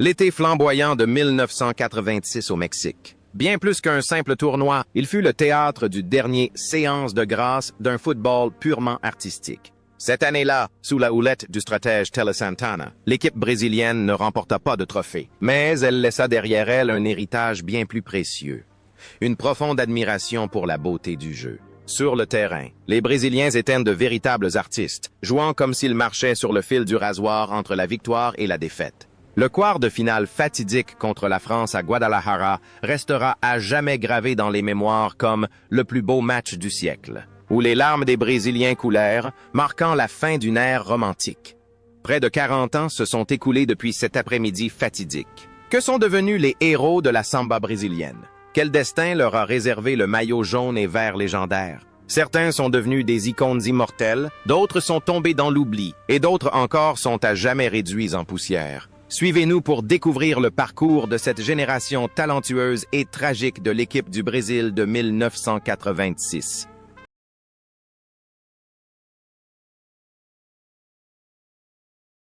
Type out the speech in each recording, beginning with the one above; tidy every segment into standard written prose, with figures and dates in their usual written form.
L'été flamboyant de 1986 au Mexique. Bien plus qu'un simple tournoi, il fut le théâtre du dernier séance de grâce d'un football purement artistique. Cette année-là, sous la houlette du stratège Tele Santana, l'équipe brésilienne ne remporta pas de trophée, mais elle laissa derrière elle un héritage bien plus précieux. Une profonde admiration pour la beauté du jeu. Sur le terrain, les Brésiliens étaient de véritables artistes, jouant comme s'ils marchaient sur le fil du rasoir entre la victoire et la défaite. Le quart de finale fatidique contre la France à Guadalajara restera à jamais gravé dans les mémoires comme le plus beau match du siècle, où les larmes des Brésiliens coulèrent, marquant la fin d'une ère romantique. Près de 40 ans se sont écoulés depuis cet après-midi fatidique. Que sont devenus les héros de la samba brésilienne? Quel destin leur a réservé le maillot jaune et vert légendaire? Certains sont devenus des icônes immortelles, d'autres sont tombés dans l'oubli, et d'autres encore sont à jamais réduits en poussière. Suivez-nous pour découvrir le parcours de cette génération talentueuse et tragique de l'équipe du Brésil de 1986.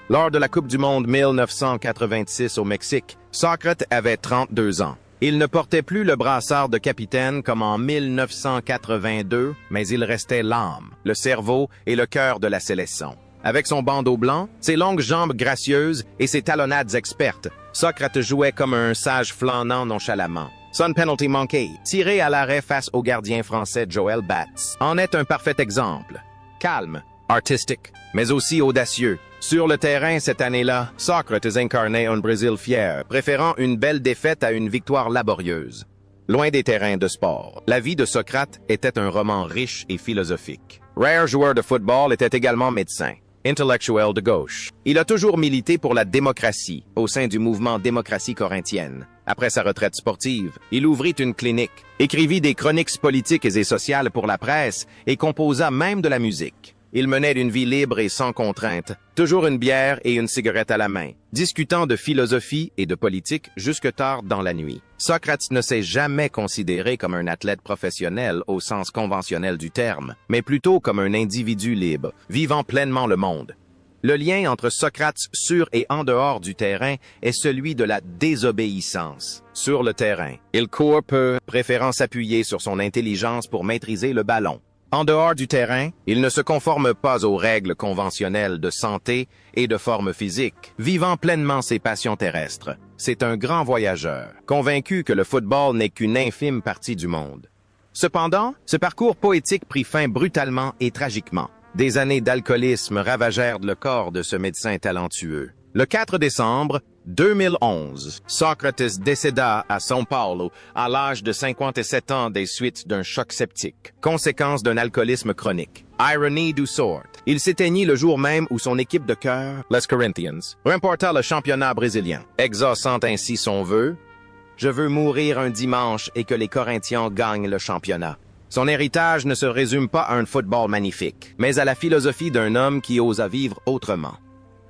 Lors de la Coupe du Monde 1986 au Mexique, Socrates avait 32 ans. Il ne portait plus le brassard de capitaine comme en 1982, mais il restait l'âme, le cerveau et le cœur de la sélection. Avec son bandeau blanc, ses longues jambes gracieuses et ses talonnades expertes, Socrates jouait comme un sage flânant nonchalamment. Son penalty manqué, tiré à l'arrêt face au gardien français Joel Batz, en est un parfait exemple. Calme, artistique, mais aussi audacieux. Sur le terrain cette année-là, Socrates incarnait un Brésil fier, préférant une belle défaite à une victoire laborieuse. Loin des terrains de sport, la vie de Socrate était un roman riche et philosophique. Rare joueur de football était également médecin. Intellectuel de gauche. Il a toujours milité pour la démocratie au sein du mouvement Démocratie corinthienne. Après sa retraite sportive, il ouvrit une clinique, écrivit des chroniques politiques et sociales pour la presse et composa même de la musique. Il menait une vie libre et sans contrainte, toujours une bière et une cigarette à la main, discutant de philosophie et de politique jusque tard dans la nuit. Socrates ne s'est jamais considéré comme un athlète professionnel au sens conventionnel du terme, mais plutôt comme un individu libre, vivant pleinement le monde. Le lien entre Socrates sur et en dehors du terrain est celui de la désobéissance. Sur le terrain, il court peu, préférant s'appuyer sur son intelligence pour maîtriser le ballon. En dehors du terrain, il ne se conforme pas aux règles conventionnelles de santé et de forme physique, vivant pleinement ses passions terrestres. C'est un grand voyageur, convaincu que le football n'est qu'une infime partie du monde. Cependant, ce parcours poétique prit fin brutalement et tragiquement. Des années d'alcoolisme ravagèrent le corps de ce médecin talentueux. Le 4 décembre 2011, Socrates décéda à São Paulo à l'âge de 57 ans des suites d'un choc septique, conséquence d'un alcoolisme chronique. Ironie du sort, il s'éteignit le jour même où son équipe de cœur, les Corinthians, remporta le championnat brésilien, exaucant ainsi son vœu « Je veux mourir un dimanche et que les Corinthians gagnent le championnat ». Son héritage ne se résume pas à un football magnifique, mais à la philosophie d'un homme qui osa vivre autrement.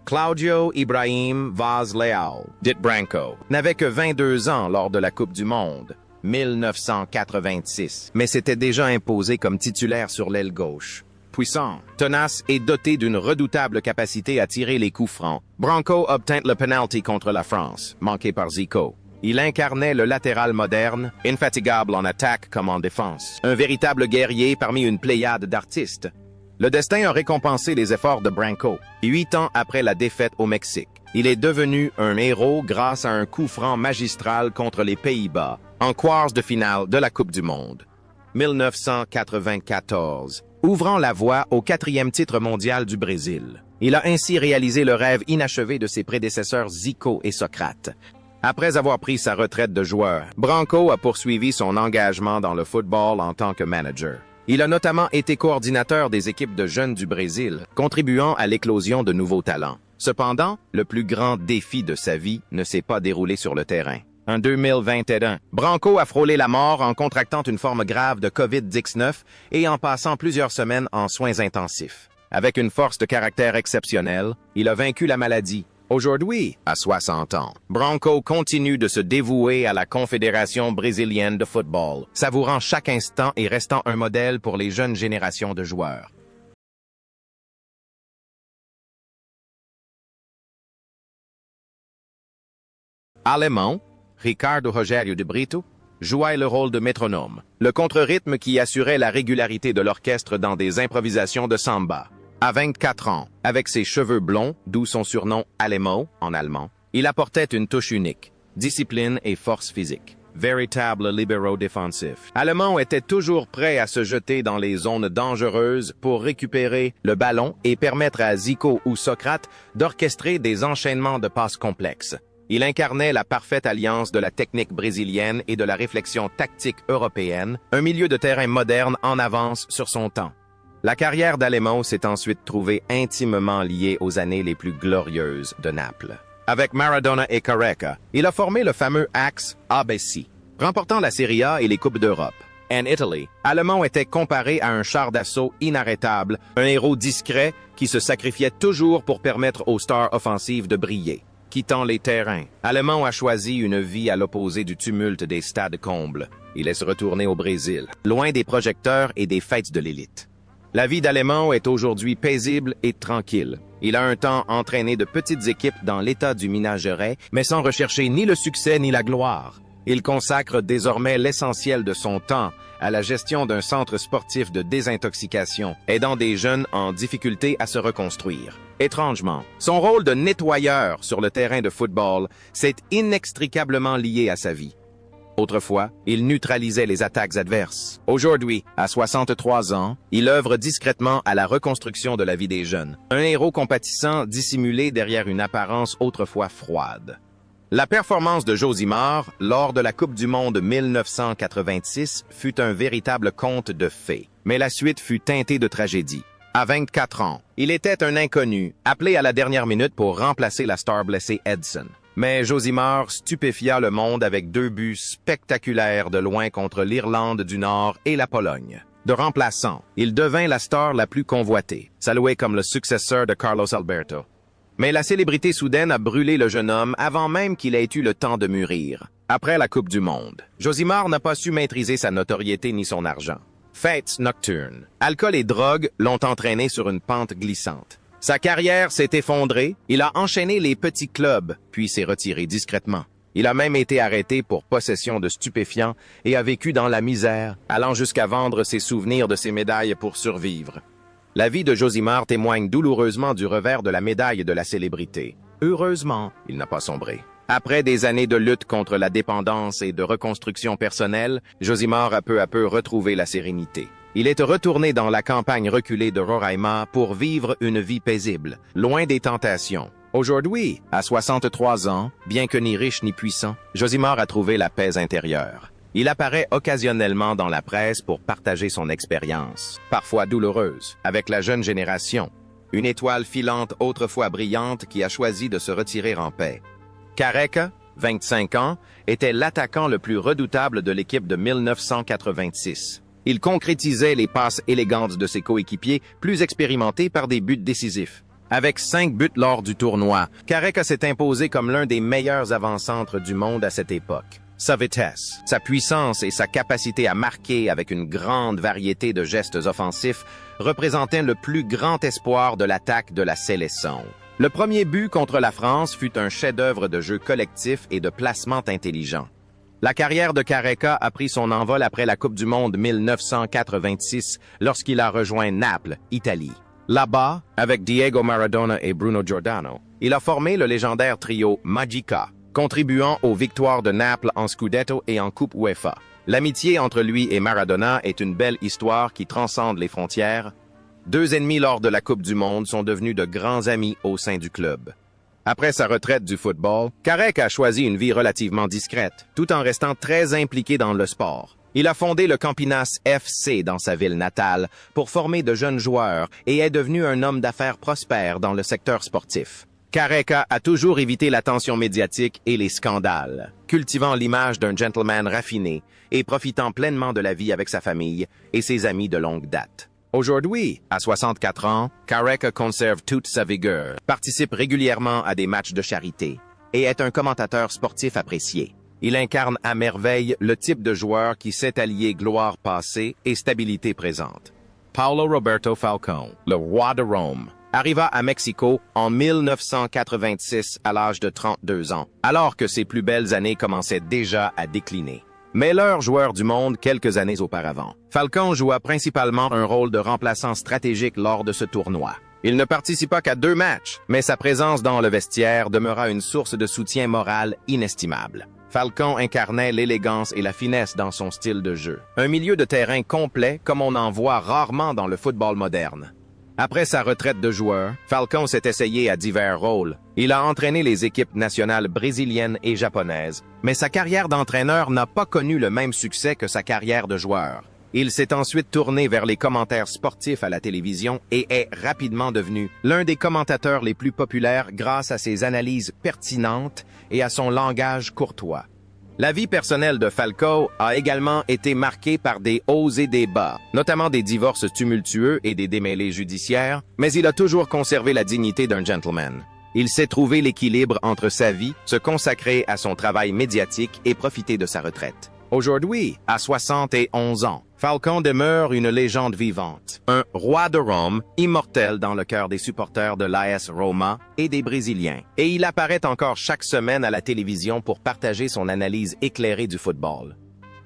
Claudio Ibrahim Vaz Leal, dit Branco, n'avait que 22 ans lors de la Coupe du Monde, 1986, mais s'était déjà imposé comme titulaire sur l'aile gauche. Puissant, tenace et doté d'une redoutable capacité à tirer les coups francs, Branco obtint le penalty contre la France, manqué par Zico. Il incarnait le latéral moderne, infatigable en attaque comme en défense, un véritable guerrier parmi une pléiade d'artistes. Le destin a récompensé les efforts de Branco. 8 ans après la défaite au Mexique, il est devenu un héros grâce à un coup franc magistral contre les Pays-Bas, en quarts de finale de la Coupe du Monde. 1994, ouvrant la voie au 4e titre mondial du Brésil. Il a ainsi réalisé le rêve inachevé de ses prédécesseurs Zico et Socrate. Après avoir pris sa retraite de joueur, Branco a poursuivi son engagement dans le football en tant que manager. Il a notamment été coordinateur des équipes de jeunes du Brésil, contribuant à l'éclosion de nouveaux talents. Cependant, le plus grand défi de sa vie ne s'est pas déroulé sur le terrain. En 2021, Branco a frôlé la mort en contractant une forme grave de COVID-19 et en passant plusieurs semaines en soins intensifs. Avec une force de caractère exceptionnelle, il a vaincu la maladie. Aujourd'hui, à 60 ans, Branco continue de se dévouer à la Confédération brésilienne de football, savourant chaque instant et restant un modèle pour les jeunes générations de joueurs. Alemão, Ricardo Rogério de Brito, jouait le rôle de métronome, le contre-rythme qui assurait la régularité de l'orchestre dans des improvisations de samba. À 24 ans, avec ses cheveux blonds, d'où son surnom Alemão en allemand, il apportait une touche unique, discipline et force physique. Véritable libéro défensif. Alemão était toujours prêt à se jeter dans les zones dangereuses pour récupérer le ballon et permettre à Zico ou Socrate d'orchestrer des enchaînements de passes complexes. Il incarnait la parfaite alliance de la technique brésilienne et de la réflexion tactique européenne, un milieu de terrain moderne en avance sur son temps. La carrière d'Alemão s'est ensuite trouvée intimement liée aux années les plus glorieuses de Naples. Avec Maradona et Careca, il a formé le fameux axe ABC, remportant la Serie A et les Coupes d'Europe. En Italie, Alemão était comparé à un char d'assaut inarrêtable, un héros discret qui se sacrifiait toujours pour permettre aux stars offensives de briller. Quittant les terrains, Alemão a choisi une vie à l'opposé du tumulte des stades combles. Il est retourné au Brésil, loin des projecteurs et des fêtes de l'élite. La vie d'Alemão est aujourd'hui paisible et tranquille. Il a un temps entraîné de petites équipes dans l'état du Minas Gerais, mais sans rechercher ni le succès ni la gloire. Il consacre désormais l'essentiel de son temps à la gestion d'un centre sportif de désintoxication, aidant des jeunes en difficulté à se reconstruire. Étrangement, son rôle de nettoyeur sur le terrain de football s'est inextricablement lié à sa vie. Autrefois, il neutralisait les attaques adverses. Aujourd'hui, à 63 ans, il œuvre discrètement à la reconstruction de la vie des jeunes. Un héros compatissant dissimulé derrière une apparence autrefois froide. La performance de Josimar lors de la Coupe du Monde 1986 fut un véritable conte de fées, mais la suite fut teintée de tragédie. À 24 ans, il était un inconnu, appelé à la dernière minute pour remplacer la star blessée Edson. Mais Josimar stupéfia le monde avec 2 buts spectaculaires de loin contre l'Irlande du Nord et la Pologne. De remplaçant, il devint la star la plus convoitée, salué comme le successeur de Carlos Alberto. Mais la célébrité soudaine a brûlé le jeune homme avant même qu'il ait eu le temps de mûrir. Après la Coupe du Monde, Josimar n'a pas su maîtriser sa notoriété ni son argent. Fêtes nocturnes, alcool et drogue l'ont entraîné sur une pente glissante. Sa carrière s'est effondrée, il a enchaîné les petits clubs, puis s'est retiré discrètement. Il a même été arrêté pour possession de stupéfiants et a vécu dans la misère, allant jusqu'à vendre ses souvenirs de ses médailles pour survivre. La vie de Josimar témoigne douloureusement du revers de la médaille de la célébrité. Heureusement, il n'a pas sombré. Après des années de lutte contre la dépendance et de reconstruction personnelle, Josimar a peu à peu retrouvé la sérénité. Il est retourné dans la campagne reculée de Roraima pour vivre une vie paisible, loin des tentations. Aujourd'hui, à 63 ans, bien que ni riche ni puissant, Josimar a trouvé la paix intérieure. Il apparaît occasionnellement dans la presse pour partager son expérience, parfois douloureuse, avec la jeune génération. Une étoile filante autrefois brillante qui a choisi de se retirer en paix. Careca, 25 ans, était l'attaquant le plus redoutable de l'équipe de 1986. Il concrétisait les passes élégantes de ses coéquipiers, plus expérimentés par des buts décisifs. Avec 5 buts lors du tournoi, Careca s'est imposé comme l'un des meilleurs avant-centres du monde à cette époque. Sa vitesse, sa puissance et sa capacité à marquer avec une grande variété de gestes offensifs représentaient le plus grand espoir de l'attaque de la Séleção. Le premier but contre la France fut un chef-d'œuvre de jeu collectif et de placement intelligent. La carrière de Careca a pris son envol après la Coupe du Monde 1986 lorsqu'il a rejoint Naples, Italie. Là-bas, avec Diego Maradona et Bruno Giordano, il a formé le légendaire trio Magica, contribuant aux victoires de Naples en Scudetto et en Coupe UEFA. L'amitié entre lui et Maradona est une belle histoire qui transcende les frontières. 2 ennemis lors de la Coupe du Monde sont devenus de grands amis au sein du club. Après sa retraite du football, Careca a choisi une vie relativement discrète, tout en restant très impliqué dans le sport. Il a fondé le Campinas FC dans sa ville natale pour former de jeunes joueurs et est devenu un homme d'affaires prospère dans le secteur sportif. Careca a toujours évité l'attention médiatique et les scandales, cultivant l'image d'un gentleman raffiné et profitant pleinement de la vie avec sa famille et ses amis de longue date. Aujourd'hui, à 64 ans, Careca conserve toute sa vigueur, participe régulièrement à des matchs de charité et est un commentateur sportif apprécié. Il incarne à merveille le type de joueur qui sait allier gloire passée et stabilité présente. Paulo Roberto Falcão, le roi de Rome, arriva à Mexico en 1986 à l'âge de 32 ans, alors que ses plus belles années commençaient déjà à décliner. Meilleur joueur du monde quelques années auparavant, Falcón joua principalement un rôle de remplaçant stratégique lors de ce tournoi. Il ne participa qu'à 2 matchs, mais sa présence dans le vestiaire demeura une source de soutien moral inestimable. Falcón incarnait l'élégance et la finesse dans son style de jeu. Un milieu de terrain complet comme on en voit rarement dans le football moderne. Après sa retraite de joueur, Falcón s'est essayé à divers rôles. Il a entraîné les équipes nationales brésiliennes et japonaises, mais sa carrière d'entraîneur n'a pas connu le même succès que sa carrière de joueur. Il s'est ensuite tourné vers les commentaires sportifs à la télévision et est rapidement devenu l'un des commentateurs les plus populaires grâce à ses analyses pertinentes et à son langage courtois. La vie personnelle de Falcão a également été marquée par des hauts et des bas, notamment des divorces tumultueux et des démêlés judiciaires, mais il a toujours conservé la dignité d'un gentleman. Il sait trouver l'équilibre entre sa vie, se consacrer à son travail médiatique et profiter de sa retraite. Aujourd'hui, à 71 ans, Falcón demeure une légende vivante, un roi de Rome, immortel dans le cœur des supporters de l'AS Roma et des Brésiliens. Et il apparaît encore chaque semaine à la télévision pour partager son analyse éclairée du football.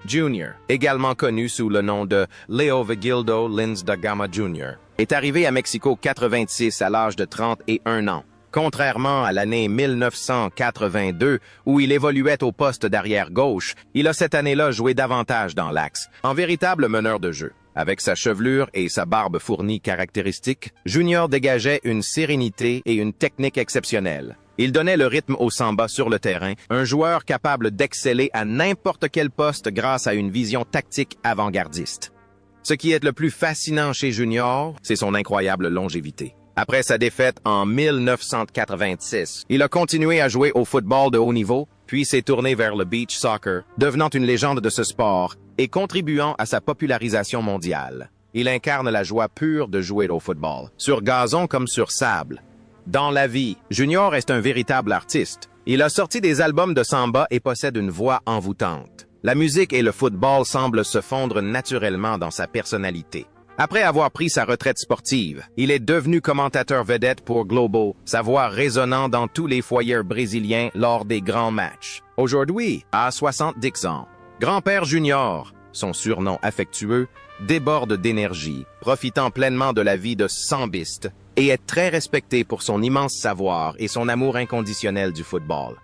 Junior, également connu sous le nom de Leovigildo Lins da Gama Jr., est arrivé à Mexico 86 à l'âge de 31 ans. Contrairement à l'année 1982, où il évoluait au poste d'arrière gauche, il a cette année-là joué davantage dans l'axe, en véritable meneur de jeu. Avec sa chevelure et sa barbe fournie caractéristique, Junior dégageait une sérénité et une technique exceptionnelles. Il donnait le rythme au samba sur le terrain, un joueur capable d'exceller à n'importe quel poste grâce à une vision tactique avant-gardiste. Ce qui est le plus fascinant chez Junior, c'est son incroyable longévité. Après sa défaite en 1986, il a continué à jouer au football de haut niveau, puis s'est tourné vers le beach soccer, devenant une légende de ce sport et contribuant à sa popularisation mondiale. Il incarne la joie pure de jouer au football, sur gazon comme sur sable. Dans la vie, Junior est un véritable artiste. Il a sorti des albums de samba et possède une voix envoûtante. La musique et le football semblent se fondre naturellement dans sa personnalité. Après avoir pris sa retraite sportive, il est devenu commentateur vedette pour Globo, sa voix résonnant dans tous les foyers brésiliens lors des grands matchs. Aujourd'hui, à 70 ans, Grand-père Junior, son surnom affectueux, déborde d'énergie, profitant pleinement de la vie de sambiste, et est très respecté pour son immense savoir et son amour inconditionnel du football.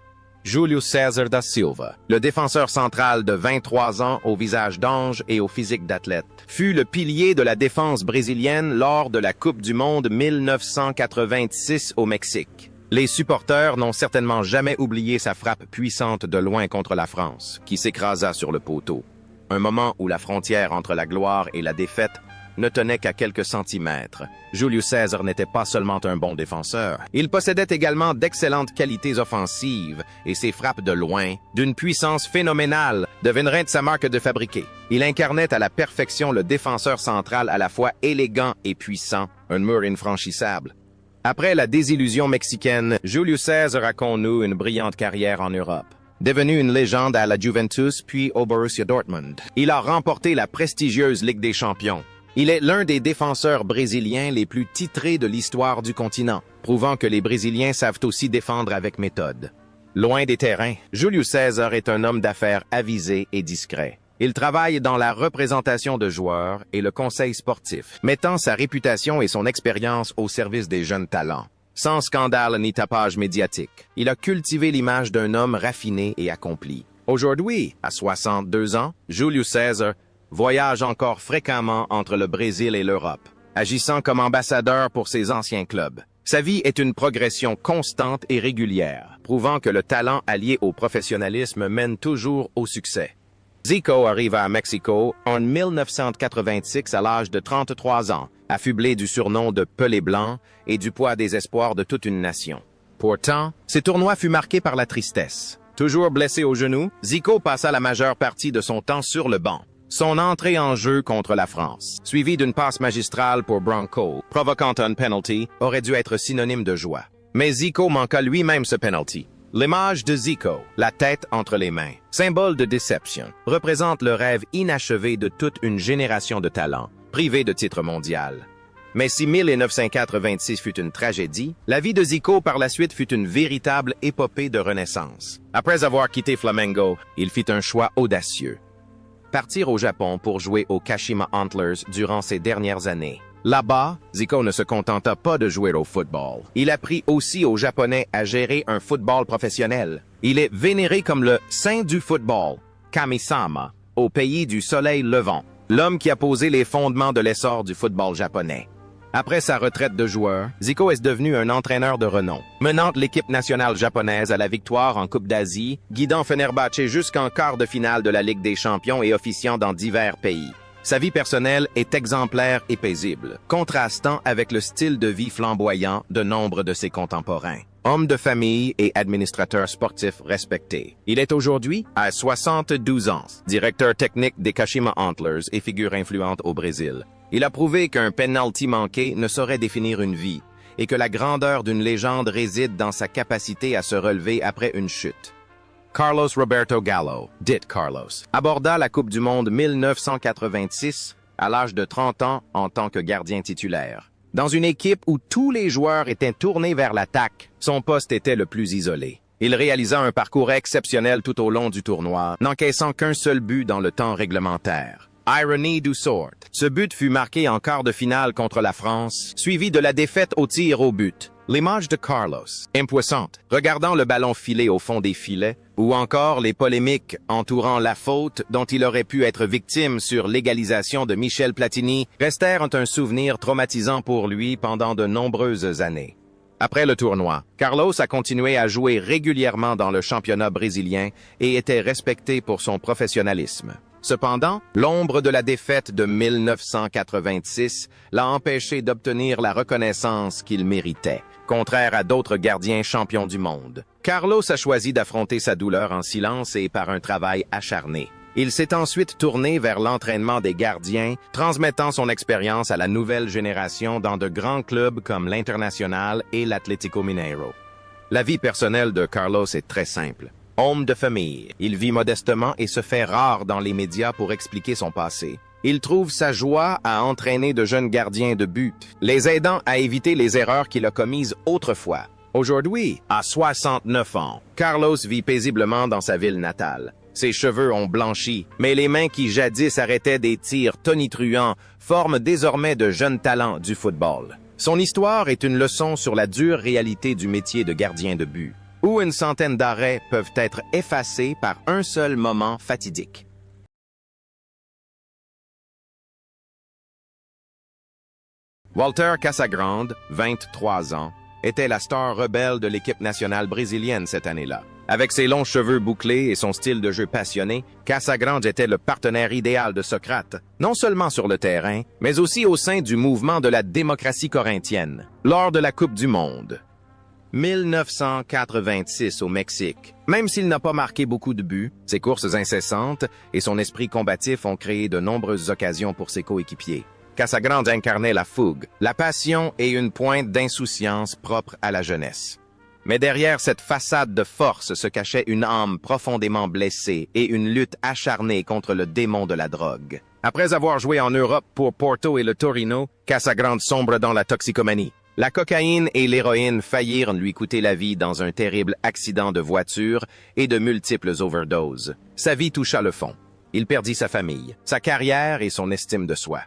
Júlio César da Silva, le défenseur central de 23 ans au visage d'ange et au physique d'athlète, fut le pilier de la défense brésilienne lors de la Coupe du Monde 1986 au Mexique. Les supporters n'ont certainement jamais oublié sa frappe puissante de loin contre la France, qui s'écrasa sur le poteau. Un moment où la frontière entre la gloire et la défaite ne tenait qu'à quelques centimètres. Júlio César n'était pas seulement un bon défenseur, il possédait également d'excellentes qualités offensives et ses frappes de loin, d'une puissance phénoménale, devineraient de sa marque de fabriquer. Il incarnait à la perfection le défenseur central à la fois élégant et puissant, un mur infranchissable. Après la désillusion mexicaine, Júlio César a connu une brillante carrière en Europe. Devenu une légende à la Juventus puis au Borussia Dortmund, il a remporté la prestigieuse Ligue des Champions. Il est l'un des défenseurs brésiliens les plus titrés de l'histoire du continent, prouvant que les Brésiliens savent aussi défendre avec méthode. Loin des terrains, Júlio César est un homme d'affaires avisé et discret. Il travaille dans la représentation de joueurs et le conseil sportif, mettant sa réputation et son expérience au service des jeunes talents. Sans scandale ni tapage médiatique, il a cultivé l'image d'un homme raffiné et accompli. Aujourd'hui, à 62 ans, Júlio César voyage encore fréquemment entre le Brésil et l'Europe, agissant comme ambassadeur pour ses anciens clubs. Sa vie est une progression constante et régulière, prouvant que le talent allié au professionnalisme mène toujours au succès. Zico arrive à Mexico en 1986 à l'âge de 33 ans, affublé du surnom de Pelé Blanc et du poids des espoirs de toute une nation. Pourtant, ce tournoi fut marqué par la tristesse. Toujours blessé au genou, Zico passa la majeure partie de son temps sur le banc. Son entrée en jeu contre la France, suivie d'une passe magistrale pour Branco, provoquant un penalty, aurait dû être synonyme de joie. Mais Zico manqua lui-même ce penalty. L'image de Zico, la tête entre les mains, symbole de déception, représente le rêve inachevé de toute une génération de talents, privés de titre mondial. Mais si 1986 fut une tragédie, la vie de Zico par la suite fut une véritable épopée de renaissance. Après avoir quitté Flamengo, il fit un choix audacieux. Partir au Japon pour jouer aux Kashima Antlers durant ses dernières années. Là-bas, Zico ne se contenta pas de jouer au football. Il apprit aussi aux Japonais à gérer un football professionnel. Il est vénéré comme le saint du football, Kami-sama, au pays du soleil levant, l'homme qui a posé les fondements de l'essor du football japonais. Après sa retraite de joueur, Zico est devenu un entraîneur de renom, menant l'équipe nationale japonaise à la victoire en Coupe d'Asie, guidant Fenerbahçe jusqu'en quart de finale de la Ligue des Champions et officiant dans divers pays. Sa vie personnelle est exemplaire et paisible, contrastant avec le style de vie flamboyant de nombre de ses contemporains. Homme de famille et administrateur sportif respecté. Il est aujourd'hui, à 72 ans, directeur technique des Kashima Antlers et figure influente au Brésil. Il a prouvé qu'un penalty manqué ne saurait définir une vie et que la grandeur d'une légende réside dans sa capacité à se relever après une chute. Carlos Roberto Gallo, dit Carlos, aborda la Coupe du Monde 1986 à l'âge de 30 ans en tant que gardien titulaire. Dans une équipe où tous les joueurs étaient tournés vers l'attaque, son poste était le plus isolé. Il réalisa un parcours exceptionnel tout au long du tournoi, n'encaissant qu'un seul but dans le temps réglementaire. Ironie du sort. Ce but fut marqué en quart de finale contre la France, suivi de la défaite au tir au but. L'image de Carlos, impuissante, regardant le ballon filer au fond des filets, ou encore les polémiques entourant la faute dont il aurait pu être victime sur l'égalisation de Michel Platini, restèrent un souvenir traumatisant pour lui pendant de nombreuses années. Après le tournoi, Carlos a continué à jouer régulièrement dans le championnat brésilien et était respecté pour son professionnalisme. Cependant, l'ombre de la défaite de 1986 l'a empêché d'obtenir la reconnaissance qu'il méritait, contraire à d'autres gardiens champions du monde. Carlos a choisi d'affronter sa douleur en silence et par un travail acharné. Il s'est ensuite tourné vers l'entraînement des gardiens, transmettant son expérience à la nouvelle génération dans de grands clubs comme l'Internacional et l'Atlético Mineiro. La vie personnelle de Carlos est très simple. Homme de famille, il vit modestement et se fait rare dans les médias pour expliquer son passé. Il trouve sa joie à entraîner de jeunes gardiens de but, les aidant à éviter les erreurs qu'il a commises autrefois. Aujourd'hui, à 69 ans, Carlos vit paisiblement dans sa ville natale. Ses cheveux ont blanchi, mais les mains qui jadis arrêtaient des tirs tonitruants forment désormais de jeunes talents du football. Son histoire est une leçon sur la dure réalité du métier de gardien de but, où une centaine d'arrêts peuvent être effacés par un seul moment fatidique. Walter Casagrande, 23 ans, était la star rebelle de l'équipe nationale brésilienne cette année-là. Avec ses longs cheveux bouclés et son style de jeu passionné, Casagrande était le partenaire idéal de Socrate, non seulement sur le terrain, mais aussi au sein du mouvement de la démocratie corinthienne, lors de la Coupe du Monde. 1986 au Mexique. Même s'il n'a pas marqué beaucoup de buts, ses courses incessantes et son esprit combatif ont créé de nombreuses occasions pour ses coéquipiers. Casagrande incarnait la fougue, la passion et une pointe d'insouciance propre à la jeunesse. Mais derrière cette façade de force se cachait une âme profondément blessée et une lutte acharnée contre le démon de la drogue. Après avoir joué en Europe pour Porto et le Torino, Casagrande sombre dans la toxicomanie. La cocaïne et l'héroïne faillirent lui coûter la vie dans un terrible accident de voiture et de multiples overdoses. Sa vie toucha le fond. Il perdit sa famille, sa carrière et son estime de soi.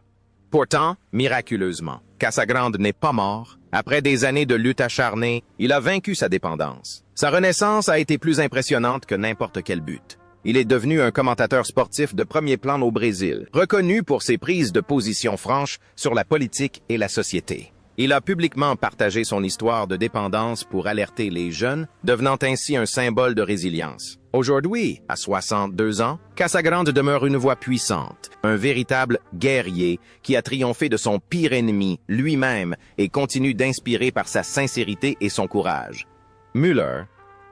Pourtant, miraculeusement, Casagrande n'est pas mort. Après des années de lutte acharnée, il a vaincu sa dépendance. Sa renaissance a été plus impressionnante que n'importe quel but. Il est devenu un commentateur sportif de premier plan au Brésil, reconnu pour ses prises de position franches sur la politique et la société. Il a publiquement partagé son histoire de dépendance pour alerter les jeunes, devenant ainsi un symbole de résilience. Aujourd'hui, à 62 ans, Casagrande demeure une voix puissante, un véritable guerrier qui a triomphé de son pire ennemi, lui-même, et continue d'inspirer par sa sincérité et son courage. Müller,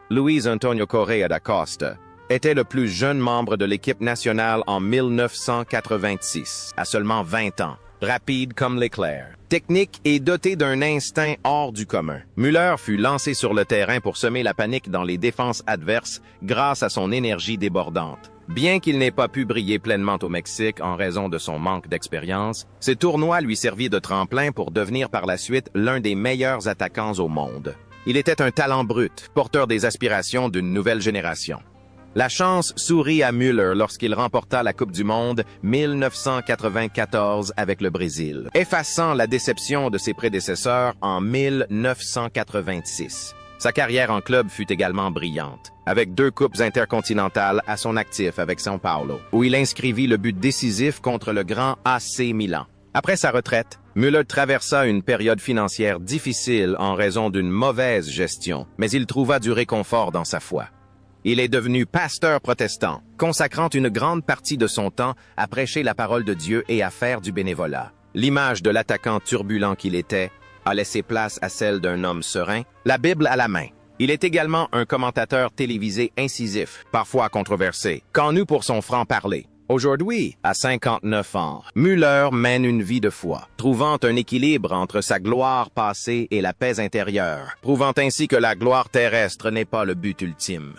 Luis Antonio Correa da Costa, était le plus jeune membre de l'équipe nationale en 1986, à seulement 20 ans. Rapide comme l'éclair, technique et doté d'un instinct hors du commun. Müller fut lancé sur le terrain pour semer la panique dans les défenses adverses grâce à son énergie débordante. Bien qu'il n'ait pas pu briller pleinement au Mexique en raison de son manque d'expérience, ces tournois lui servirent de tremplin pour devenir par la suite l'un des meilleurs attaquants au monde. Il était un talent brut, porteur des aspirations d'une nouvelle génération. La chance sourit à Müller lorsqu'il remporta la Coupe du Monde 1994 avec le Brésil, effaçant la déception de ses prédécesseurs en 1986. Sa carrière en club fut également brillante, avec 2 coupes intercontinentales à son actif avec São Paulo, où il inscrivit le but décisif contre le grand AC Milan. Après sa retraite, Müller traversa une période financière difficile en raison d'une mauvaise gestion, mais il trouva du réconfort dans sa foi. Il est devenu pasteur protestant, consacrant une grande partie de son temps à prêcher la parole de Dieu et à faire du bénévolat. L'image de l'attaquant turbulent qu'il était a laissé place à celle d'un homme serein, la Bible à la main. Il est également un commentateur télévisé incisif, parfois controversé, connu pour son franc-parler. Aujourd'hui, à 59 ans, Müller mène une vie de foi, trouvant un équilibre entre sa gloire passée et la paix intérieure, prouvant ainsi que la gloire terrestre n'est pas le but ultime.